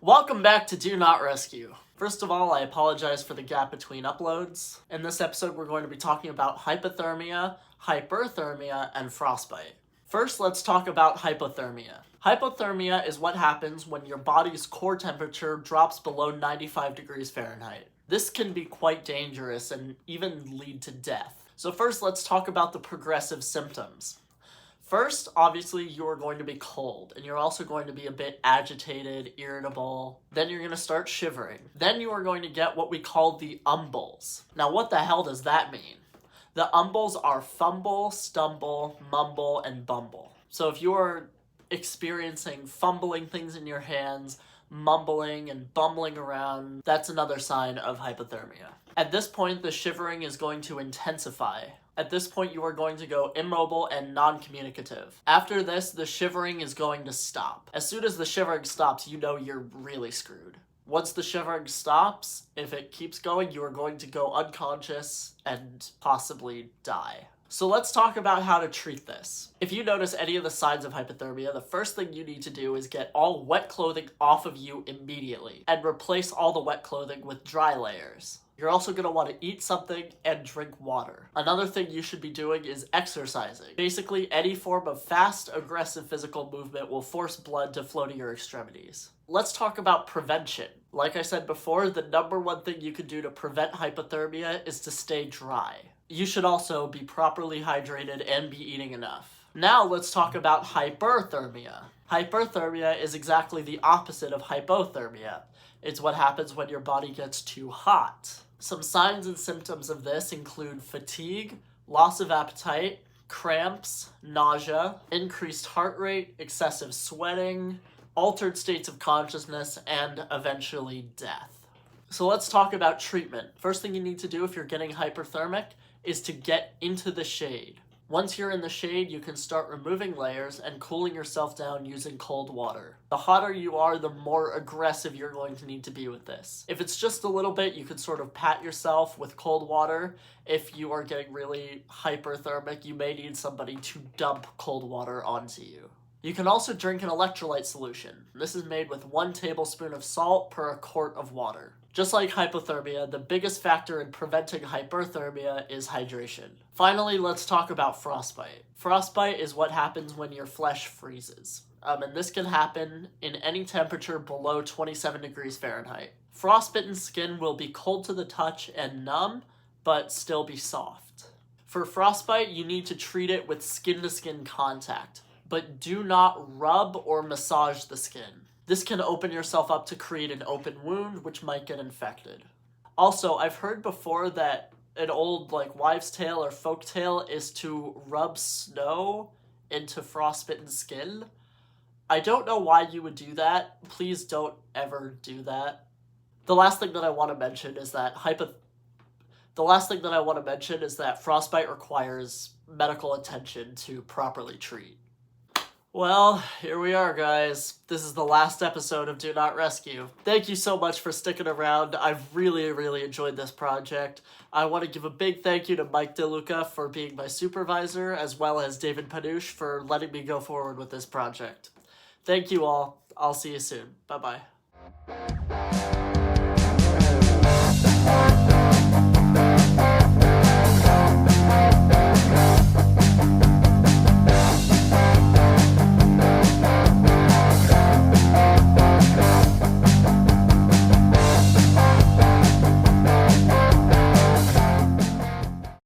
Welcome back to Do Not Rescue. First of all, I apologize for the gap between uploads. In this episode, we're going to be talking about hypothermia, hyperthermia, and frostbite. First, let's talk about hypothermia. Hypothermia is what happens when your body's core temperature drops below 95 degrees Fahrenheit. This can be quite dangerous and even lead to death. So first, let's talk about the progressive symptoms. First, obviously, you're going to be cold, and you're also going to be a bit agitated, irritable. Then you're going to start shivering. Then you are going to get what we call the umbles. Now, what the hell does that mean? The umbles are fumble, stumble, mumble, and bumble. So if you're experiencing fumbling things in your hands, mumbling and bumbling around, that's another sign of hypothermia. At this point, the shivering is going to intensify. At this point, you are going to go immobile and non-communicative. After this, the shivering is going to stop. As soon as the shivering stops, you know you're really screwed. Once the shivering stops, if it keeps going, you are going to go unconscious and possibly die. So let's talk about how to treat this. If you notice any of the signs of hypothermia, the first thing you need to do is get all wet clothing off of you immediately and replace all the wet clothing with dry layers. You're also going to want to eat something and drink water. Another thing you should be doing is exercising. Basically, any form of fast, aggressive physical movement will force blood to flow to your extremities. Let's talk about prevention. Like I said before, the number one thing you can do to prevent hypothermia is to stay dry. You should also be properly hydrated and be eating enough. Now let's talk about hyperthermia. Hyperthermia is exactly the opposite of hypothermia. It's what happens when your body gets too hot. Some signs and symptoms of this include fatigue, loss of appetite, cramps, nausea, increased heart rate, excessive sweating, altered states of consciousness, and eventually death. So let's talk about treatment. First thing you need to do if you're getting hyperthermic is to get into the shade. Once you're in the shade, you can start removing layers and cooling yourself down using cold water. The hotter you are, the more aggressive you're going to need to be with this. If it's just a little bit, you can sort of pat yourself with cold water. If you are getting really hyperthermic, you may need somebody to dump cold water onto you. You can also drink an electrolyte solution. This is made with 1 tablespoon of salt per a quart of water. Just like hypothermia, the biggest factor in preventing hyperthermia is hydration. Finally, let's talk about frostbite. Frostbite is what happens when your flesh freezes. And this can happen in any temperature below 27 degrees Fahrenheit. Frostbitten skin will be cold to the touch and numb, but still be soft. For frostbite, you need to treat it with skin-to-skin contact, but do not rub or massage the skin. This can open yourself up to create an open wound, which might get infected. Also, I've heard before that an old wives' tale or folk tale is to rub snow into frostbitten skin. I don't know why you would do that. Please don't ever do that. The last thing that I want to mention is that frostbite requires medical attention to properly treat. Well, here we are, guys. This is the last episode of Do Not Rescue. Thank you so much for sticking around. I've really enjoyed this project. I want to give a big thank you to Mike DeLuca for being my supervisor, as well as David Panush for letting me go forward with this project. Thank you all. I'll see you soon. Bye-bye.